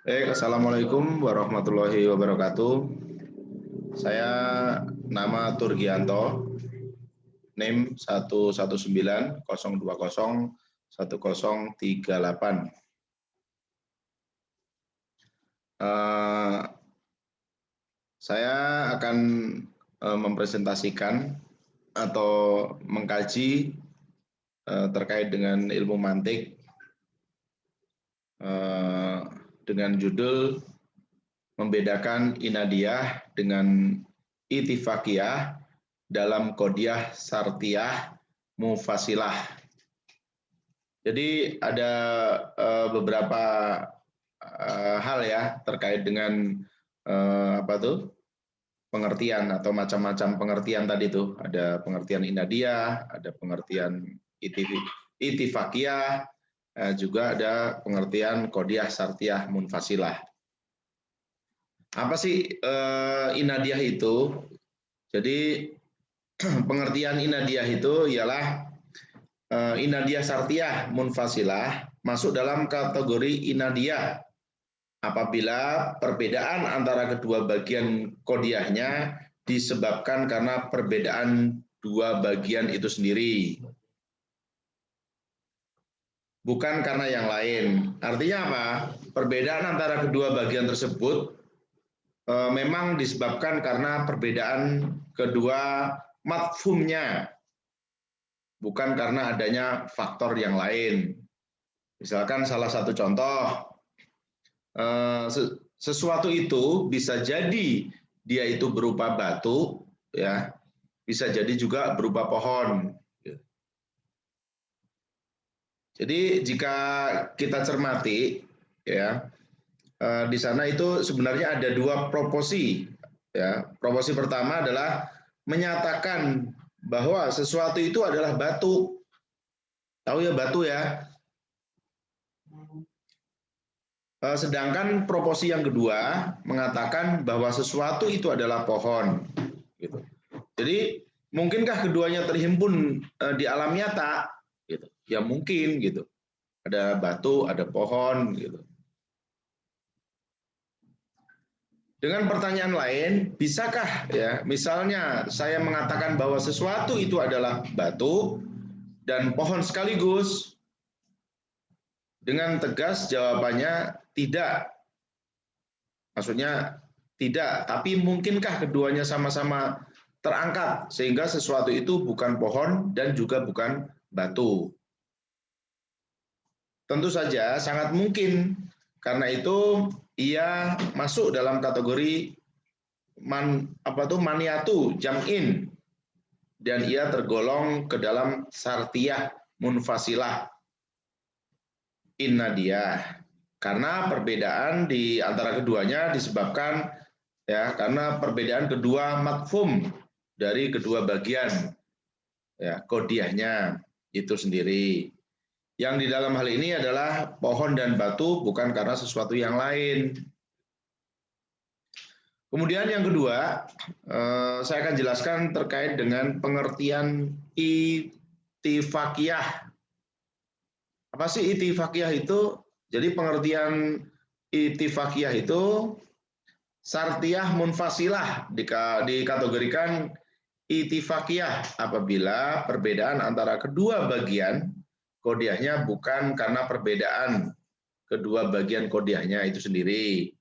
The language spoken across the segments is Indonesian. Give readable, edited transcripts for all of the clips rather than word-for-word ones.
Assalamualaikum warahmatullahi wabarakatuh. Saya nama Turgianto, NIM 11902010038. Saya akan mempresentasikan atau mengkaji terkait dengan ilmu mantik dengan judul membedakan inadiyah dengan itifakiyah dalam qodiyah sartiyah mufasilah. Jadi ada beberapa hal ya terkait dengan pengertian atau macam-macam pengertian tadi tuh. Ada pengertian inadiyah, ada pengertian itifakiyah, juga ada pengertian qodiyah sartiyah munfasilah. Apa sih inadiyah itu? Jadi pengertian inadiyah itu ialah inadiyah sartiyah munfasilah masuk dalam kategori inadiyah apabila perbedaan antara kedua bagian qodiyahnya disebabkan karena perbedaan dua bagian itu sendiri, bukan karena yang lain. Artinya apa? Perbedaan antara kedua bagian tersebut memang disebabkan karena perbedaan kedua mafhumnya, bukan karena adanya faktor yang lain. Misalkan salah satu contoh, sesuatu itu bisa jadi dia itu berupa batu, ya, bisa jadi juga berupa pohon. Jadi jika kita cermati, ya, di sana itu sebenarnya ada dua proposi. Ya, proposi pertama adalah menyatakan bahwa sesuatu itu adalah batu. Tahu ya batu ya. Sedangkan proposi yang kedua mengatakan bahwa sesuatu itu adalah pohon. Gitu. Jadi mungkinkah keduanya terhimpun di alam nyata? Gitu. Ya mungkin gitu. Ada batu, ada pohon gitu. Dengan pertanyaan lain, bisakah ya misalnya saya mengatakan bahwa sesuatu itu adalah batu dan pohon sekaligus? Dengan tegas jawabannya tidak. Maksudnya tidak, tapi mungkinkah keduanya sama-sama terangkat sehingga sesuatu itu bukan pohon dan juga bukan batu? Tentu saja sangat mungkin. Karena itu ia masuk dalam kategori maniatu jam'in, dan ia tergolong ke dalam sartiyah munfasilah innadiyah, karena perbedaan di antara keduanya disebabkan ya karena perbedaan kedua mafhum dari kedua bagian ya qodiyahnya itu sendiri. Yang di dalam hal ini adalah pohon dan batu, bukan karena sesuatu yang lain. Kemudian yang kedua, saya akan jelaskan terkait dengan pengertian itifakiyah. Apa sih itifakiyah itu? Jadi pengertian itifakiyah itu sartiyah munfasilah dikategorikan itifakiyah apabila perbedaan antara kedua bagian qodiyahnya bukan karena perbedaan kedua bagian qodiyahnya itu sendiri,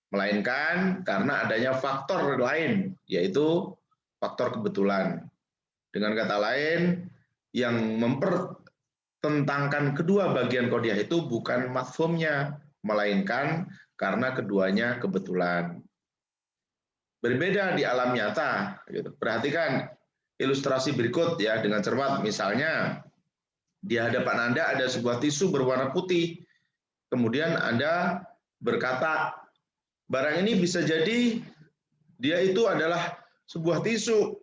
melainkan karena adanya faktor lain, yaitu faktor kebetulan. Dengan kata lain, yang mempertentangkan kedua bagian qodiyah itu bukan mafhumnya, melainkan karena keduanya kebetulan. Berbeda di alam nyata. Perhatikan ilustrasi berikut ya dengan cermat. Misalnya, di hadapan Anda ada sebuah tisu berwarna putih. Kemudian Anda berkata, barang ini bisa jadi dia itu adalah sebuah tisu.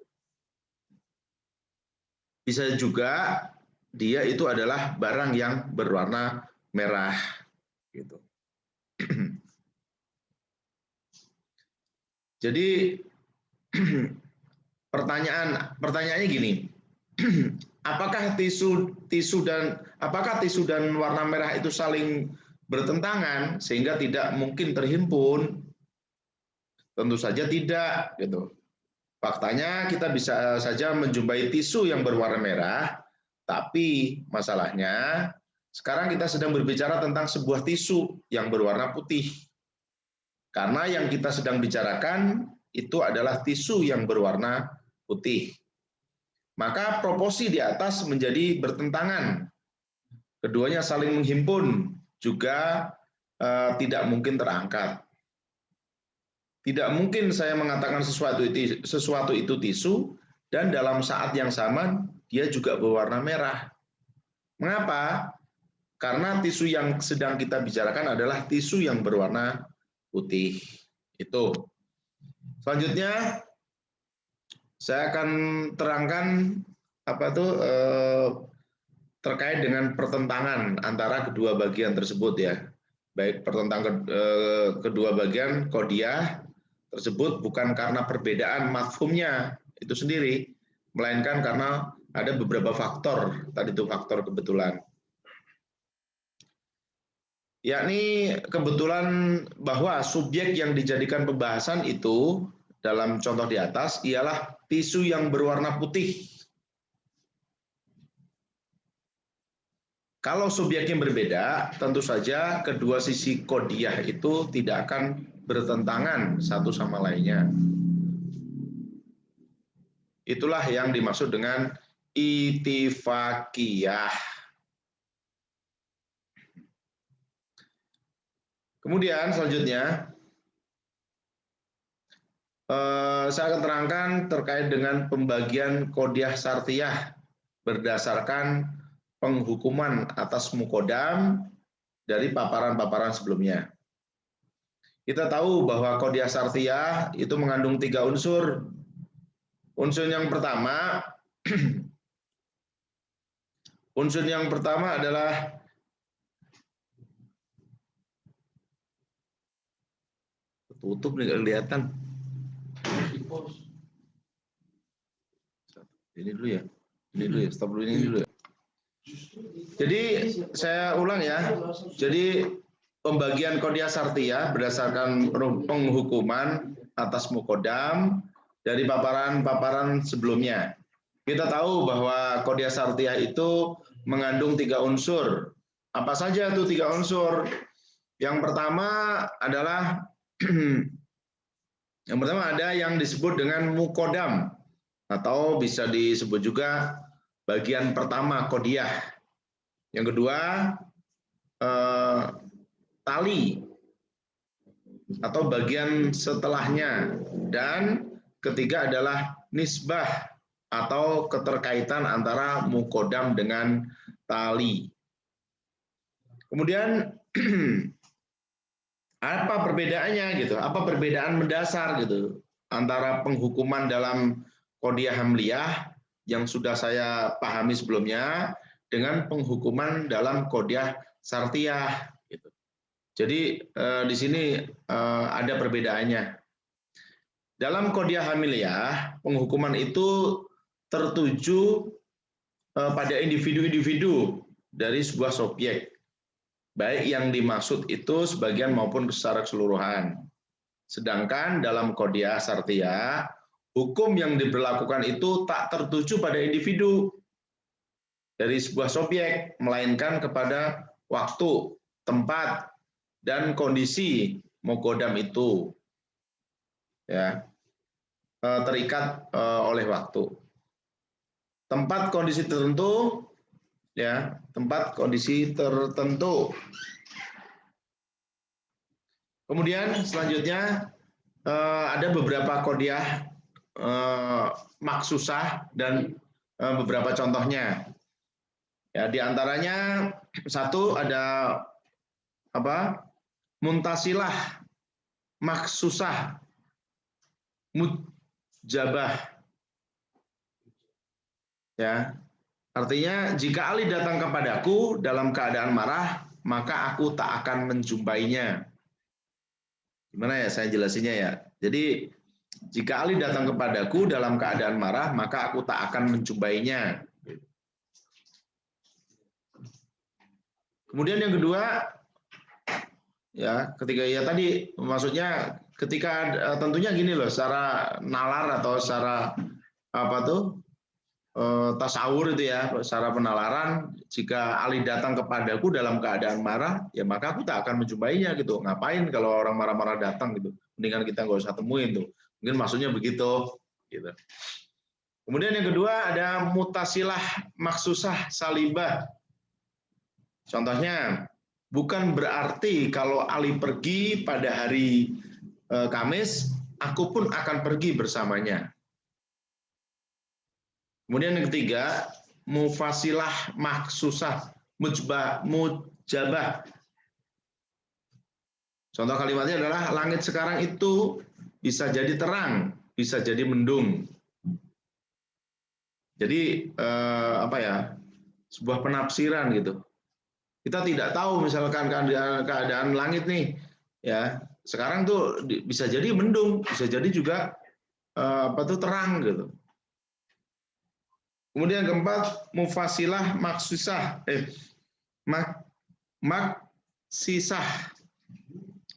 Bisa juga dia itu adalah barang yang berwarna merah. Gitu. Jadi pertanyaannya gini, apakah tisu dan warna merah itu saling bertentangan sehingga tidak mungkin terhimpun? Tentu saja tidak, gitu. Faktanya kita bisa saja menjumpai tisu yang berwarna merah, tapi masalahnya sekarang kita sedang berbicara tentang sebuah tisu yang berwarna putih. Karena yang kita sedang bicarakan itu adalah tisu yang berwarna putih. Maka proporsi di atas menjadi bertentangan. Keduanya saling menghimpun, juga tidak mungkin terangkat. Tidak mungkin saya mengatakan sesuatu itu tisu, dan dalam saat yang sama dia juga berwarna merah. Mengapa? Karena tisu yang sedang kita bicarakan adalah tisu yang berwarna putih. Itu. Selanjutnya, saya akan terangkan terkait dengan pertentangan antara kedua bagian tersebut ya. Baik pertentangan kedua bagian kodiah tersebut bukan karena perbedaan mafhumnya itu sendiri, melainkan karena ada beberapa faktor, tadi itu faktor kebetulan. Yakni kebetulan bahwa subjek yang dijadikan pembahasan itu dalam contoh di atas ialah tisu yang berwarna putih. Kalau subjeknya berbeda, tentu saja kedua sisi kodiah itu tidak akan bertentangan satu sama lainnya. Itulah yang dimaksud dengan ittifaqiyah. Kemudian selanjutnya, saya akan terangkan terkait dengan pembagian kodiah syartiyah berdasarkan penghukuman atas mukodam dari paparan-paparan sebelumnya. Kita tahu bahwa kodiah syartiyah itu mengandung 3 unsur. Unsur yang pertama adalah tutup nih, kelihatan. Ini dulu ya. Stop dulu ini dulu ya. Jadi saya ulang ya. Jadi pembagian kodiah syartiyah berdasarkan penghukuman atas mukodam dari paparan-paparan sebelumnya. Kita tahu bahwa kodiah syartiyah itu mengandung 3 unsur. Apa saja itu 3 unsur? Yang pertama adalah ada yang disebut dengan mukodam atau bisa disebut juga bagian pertama kodiah. Yang kedua tali atau bagian setelahnya, dan ketiga adalah nisbah atau keterkaitan antara mukodam dengan tali. Kemudian apa perbedaannya gitu? Apa perbedaan mendasar gitu antara penghukuman dalam kodiah hamliyah yang sudah saya pahami sebelumnya dengan penghukuman dalam kodiah syartiyah gitu. Jadi di sini ada perbedaannya. Dalam kodiah hamliyah, penghukuman itu tertuju pada individu-individu dari sebuah subjek, baik yang dimaksud itu sebagian maupun secara keseluruhan. Sedangkan dalam kodiah syartiyah, hukum yang diberlakukan itu tak tertuju pada individu dari sebuah subjek, melainkan kepada waktu, tempat, dan kondisi mukodam itu, ya, terikat oleh waktu. Tempat kondisi tertentu, ya, tempat kondisi tertentu. Kemudian selanjutnya ada beberapa kodiah maksusah dan beberapa contohnya. Ya, di antaranya satu ada muntasilah, maksusah, mujabah. Ya, artinya jika Ali datang kepadaku dalam keadaan marah, maka aku tak akan menjumpainya. Gimana ya saya jelasinnya ya? Jadi jika Ali datang kepadaku dalam keadaan marah, maka aku tak akan menjumpainya. Kemudian yang kedua, Ya, ketika ya tadi maksudnya ketika tentunya gini loh, secara nalar atau secara apa tuh tasawur itu ya, secara penalaran, jika Ali datang kepadaku dalam keadaan marah, ya maka aku tak akan menjumpainya gitu. Ngapain kalau orang marah-marah datang gitu? Mendingan kita nggak usah temuin tuh. Mungkin maksudnya begitu. Gitu. Kemudian yang kedua ada mutasilah maksusah salibah. Contohnya, bukan berarti kalau Ali pergi pada hari Kamis, aku pun akan pergi bersamanya. Kemudian yang ketiga, mufasilah maksusah mujabah. Contoh kalimatnya adalah langit sekarang itu bisa jadi terang, bisa jadi mendung. Jadi apa ya? Sebuah penafsiran gitu. Kita tidak tahu misalkan keadaan langit nih, ya sekarang tuh bisa jadi mendung, bisa jadi juga apa tuh terang gitu. Kemudian keempat, mufasilah maksusah, maksisah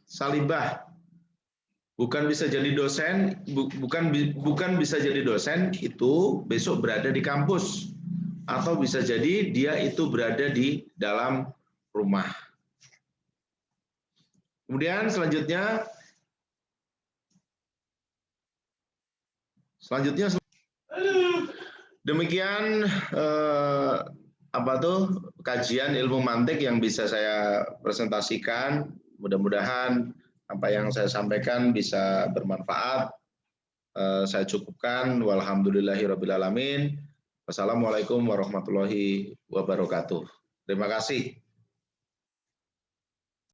salibah. Bukan bisa jadi dosen, bukan bisa jadi dosen itu besok berada di kampus, atau bisa jadi dia itu berada di dalam rumah. Kemudian selanjutnya demikian apa tuh kajian ilmu mantik yang bisa saya presentasikan. Mudah-mudahan apa yang saya sampaikan bisa bermanfaat. Saya cukupkan. Walhamdulillahirabbil alamin. Wassalamualaikum warahmatullahi wabarakatuh. Terima kasih.